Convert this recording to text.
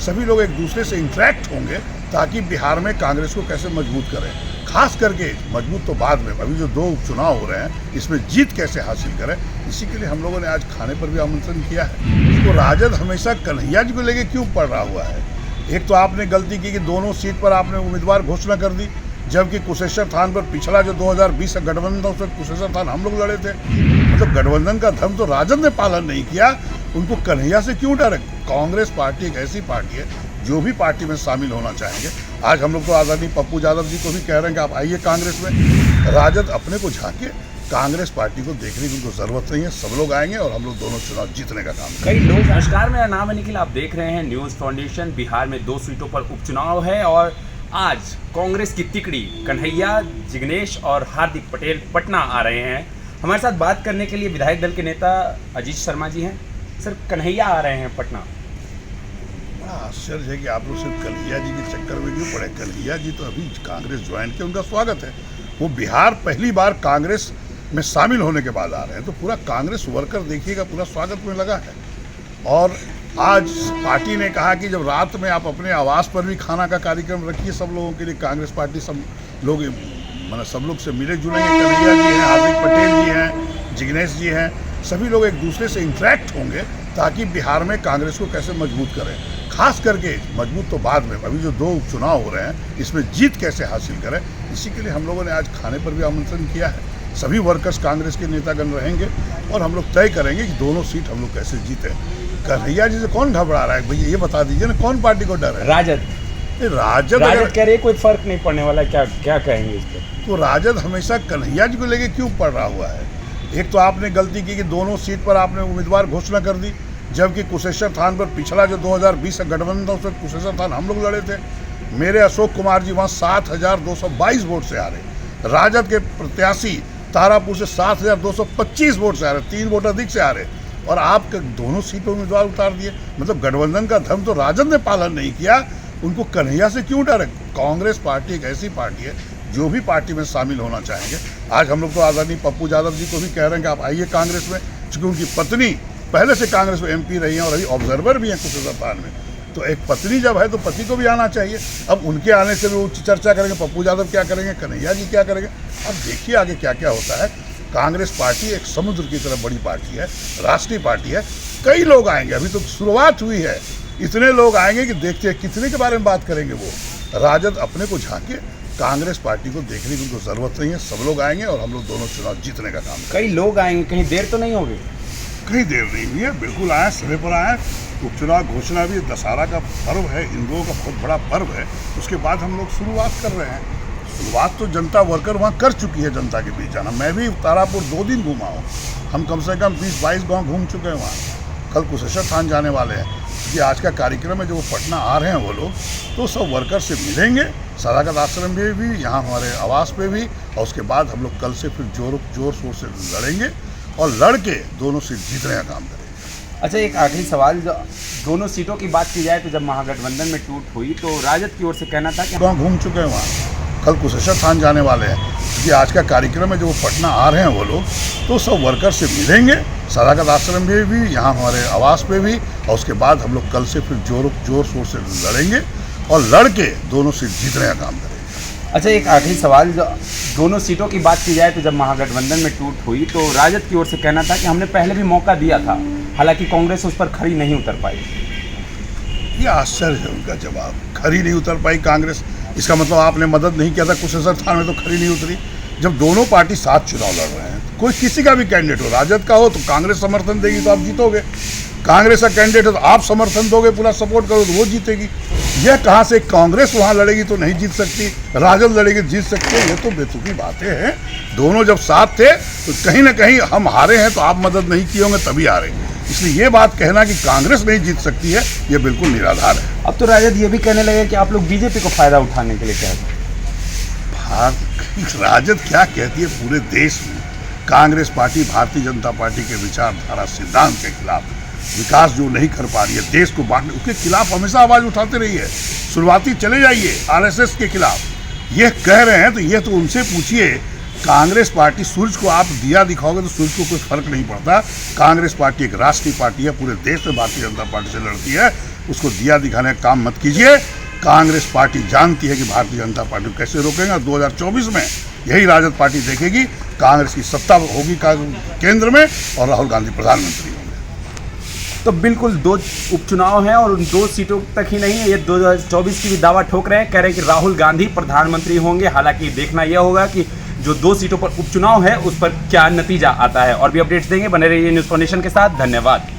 सभी लोग एक दूसरे से इंटरेक्ट होंगे ताकि बिहार में कांग्रेस को कैसे मजबूत करें, खास करके मजबूत तो बाद में, अभी जो 2 उपचुनाव हो रहे हैं इसमें जीत कैसे हासिल करें, इसी के लिए हम लोगों ने आज खाने पर भी आमंत्रण किया है। तो राजद हमेशा कन्हैया जी को लेके क्यों पड़ रहा हुआ है? एक तो आपने गलती की कि दोनों सीट पर आपने उम्मीदवार घोषणा कर दी, जबकि कुशेश्वर थान पर पिछला जो 2020 का गठबंधन था उसमें कुशेश्वर थान हम लोग लड़े थे। मतलब गठबंधन का धर्म तो राजद ने पालन नहीं किया, उनको कन्हैया से क्यों डर है? कांग्रेस पार्टी एक ऐसी पार्टी है जो भी पार्टी में शामिल होना चाहेंगे। आज हम लोग तो आज़ादी पप्पू यादव जी को भी कह रहे हैं कि आप आइए कांग्रेस में। राजद अपने को झांके, कांग्रेस पार्टी को देखने की उनको जरूरत नहीं है। सब लोग आएंगे और हम लोग दोनों चुनाव जीतने का काम करेंगे। कई लोग, नमस्कार, मेरा नाम है निखिल, आप देख रहे हैं न्यूज़ फाउंडेशन। बिहार में 2 सीटों पर उपचुनाव है और आज कांग्रेस की तिकड़ी कन्हैया, जिग्नेश और हार्दिक पटेल पटना आ रहे हैं। हमारे साथ बात करने के लिए विधायक दल के नेता अजीत शर्मा जी हैं। सर, कन्हैया आ रहे हैं पटना। बड़ा आश्चर्य है कि आप लोग सिर्फ कन्हैया जी के चक्कर में क्यों पड़े। कन्हैया जी तो अभी कांग्रेस ज्वाइन किया, उनका स्वागत है। वो बिहार पहली बार कांग्रेस में शामिल होने के बाद आ रहे हैं, तो पूरा कांग्रेस वर्कर देखिएगा पूरा स्वागत में लगा है। और आज पार्टी ने कहा कि जब रात में आप अपने आवास पर भी खाना का कार्यक्रम रखिए सब लोगों के लिए। कांग्रेस पार्टी सब लोग मतलब सब लोग से मिले जुलेंगे। कन्हैया जी हैं, हार्दिक पटेल जी हैं, जिग्नेश जी हैं, सभी लोग एक दूसरे से इंटरेक्ट होंगे ताकि बिहार में कांग्रेस को कैसे मजबूत करें, खास करके मजबूत तो बाद में, अभी जो 2 उपचुनाव हो रहे हैं इसमें जीत कैसे हासिल करें, इसी के लिए हम लोगों ने आज खाने पर भी आमंत्रण किया है। सभी वर्कर्स कांग्रेस के नेतागण रहेंगे और हम लोग तय करेंगे कि दोनों सीट हम लोग कैसे जीते। कन्हैया जी से कौन घबरा रहा है भैया, ये बता दीजिए ना, कौन पार्टी को डर है? राजद कह रहे कोई फर्क नहीं पड़ने वाला, क्या कहेंगे इस पर? तो राजद हमेशा कन्हैया जी को लेके क्यों पड़ रहा हुआ है? एक तो आपने गलती की कि दोनों सीट पर आपने उम्मीदवार घोषणा कर दी, जबकि कुशेश्वर थान पर पिछला जो 2020 का गठबंधन था उसमें कुशेश्वर थान हम लोग लड़े थे। मेरे अशोक कुमार जी वहाँ 7,222 वोट से आ रहे। राजद के प्रत्याशी तारापुर से 7,225 वोट से आ रहे, 3 वोट अधिक से आ रहे, और आप दोनों सीटों में उम्मीदवार उतार दिए। मतलब गठबंधन का धर्म तो राजद ने पालन नहीं किया, उनको कन्हैया से क्यों डर है? कांग्रेस पार्टी एक ऐसी पार्टी है जो भी पार्टी में शामिल होना चाहेंगे। आज हम लोग तो आज़ादी पप्पू यादव जी को भी कह रहे हैं कि आप आइए कांग्रेस में, क्योंकि उनकी पत्नी पहले से कांग्रेस में MP रही हैं और अभी ऑब्जर्वर भी हैं कुशेश्वर थान में। तो एक पत्नी जब है तो पति को भी आना चाहिए। अब उनके आने से भी वो चर्चा करेंगे, पप्पू यादव क्या करेंगे, कन्हैया जी क्या करेंगे। अब देखिए आगे क्या क्या होता है। कांग्रेस पार्टी एक समुद्र की तरह बड़ी पार्टी है, राष्ट्रीय पार्टी है। कई लोग आएंगे, अभी तो शुरुआत हुई है, इतने लोग आएंगे कि देखते हैं कितने के बारे में बात करेंगे वो। राजद अपने को झांके, कांग्रेस पार्टी को देखने की उनको जरूरत नहीं है। सब लोग आएंगे और हम लोग दोनों चुनाव जीतने का काम करेंगे। कई लोग आएंगे, कहीं देर तो नहीं होगी? कहीं देर नहीं हुई है, बिल्कुल आए, समय पर आए। उपचुनाव घोषणा भी दशहरा का पर्व है, हिंदुओं का बहुत बड़ा पर्व है, उसके बाद हम लोग शुरुआत कर रहे हैं। शुरुआत तो जनता वर्कर वहाँ कर चुकी है, जनता के बीच जाना। मैं भी तारापुर 2 दिन घूमा हूँ, हम कम से कम 20-22 गाँव घूम चुके हैं वहाँ। कल कुशेश्वर थान जाने वाले हैं, क्योंकि आज का कार्यक्रम है, जो वो पटना आ रहे हैं वो लोग, तो सब वर्कर से मिलेंगे, सदाकत आश्रम में भी, यहाँ हमारे आवास पे भी, और उसके बाद हम लोग कल से फिर जोर शोर से लड़ेंगे और लड़ के दोनों सीट जीतने का काम करेंगे। अच्छा, एक आखिरी सवाल, दोनों सीटों की बात की जाए तो जब महागठबंधन में टूट हुई तो राजद की ओर से कहना था कि गाँव घूम चुके हैं वहाँ, कल कुशेश्वर थान जाने वाले हैं, क्योंकि आज का कार्यक्रम है, जो वो पटना आ रहे हैं वो लोग, तो सब वर्कर से मिलेंगे, सदाकत आश्रम में भी, यहाँ हमारे आवास पे भी, और उसके बाद हम लोग कल से फिर जोर शोर से लड़ेंगे और लड़ के दोनों सीट जीतने का काम करेंगे। अच्छा, एक आखिरी सवाल, दोनों सीटों की बात की जाए तो जब महागठबंधन में टूट हुई तो राजद की ओर से कहना था कि हमने पहले भी मौका दिया था, हालांकि कांग्रेस उस पर खरी नहीं उतर पाई। ये आश्चर्य है उनका जवाब, खरी नहीं उतर पाई कांग्रेस। इसका मतलब आपने मदद नहीं किया था कुशेश्वर थान में, तो खरी नहीं उतरी। जब दोनों पार्टी साथ चुनाव लड़ रहे हैं, कोई किसी का भी कैंडिडेट हो, राजद का हो तो कांग्रेस समर्थन देगी तो आप जीतोगे, कांग्रेस का कैंडिडेट है तो आप समर्थन दोगे, पूरा सपोर्ट करो तो वो जीतेगी। यह कहाँ से कांग्रेस वहाँ लड़ेगी तो नहीं जीत सकती, राजद लड़ेगी तो जीत सकती है? ये तो बेतुकी बातें हैं। दोनों जब साथ थे तो कहीं ना कहीं हम हारे हैं, तो आप मदद नहीं किए होंगे तभी हारे। इसलिए ये बात कहना कि कांग्रेस नहीं जीत सकती है, ये बिल्कुल निराधार है। अब तो राजद ये भी कहने लगे कि आप लोग बीजेपी को फायदा उठाने के लिए कह रहे हैं। राजद क्या कहती है पूरे देश में? कांग्रेस पार्टी भारतीय जनता पार्टी के विचारधारा सिद्धांत के खिलाफ, विकास जो नहीं कर पा रही है, देश को बांटने, उसके खिलाफ हमेशा आवाज उठाते रही है। शुरुआती चले जाइए RSS के खिलाफ, ये कह रहे हैं तो ये तो उनसे पूछिए। कांग्रेस पार्टी, सूरज को आप दिया दिखाओगे तो सूरज को कोई फर्क नहीं पड़ता। कांग्रेस पार्टी एक राष्ट्रीय पार्टी है, पूरे देश में भारतीय जनता पार्टी से लड़ती है। उसको दिया दिखाने का काम मत कीजिए। कांग्रेस पार्टी जानती है कि भारतीय जनता पार्टी को कैसे रोकेंगे। 2024 में यही राजद पार्टी देखेगी, कांग्रेस की सत्ता होगी केंद्र में और राहुल गांधी प्रधानमंत्री होंगे। तो बिल्कुल 2 उपचुनाव हैं और उन 2 सीटों तक ही नहीं है, ये 2024 की भी दावा ठोक रहे हैं, कह रहे हैं कि राहुल गांधी प्रधानमंत्री होंगे। हालांकि देखना यह होगा कि जो 2 सीटों पर उपचुनाव है उस पर क्या नतीजा आता है। और भी अपडेट्स देंगे, बने रहिए न्यूज़ फाउंडेशन के साथ। धन्यवाद।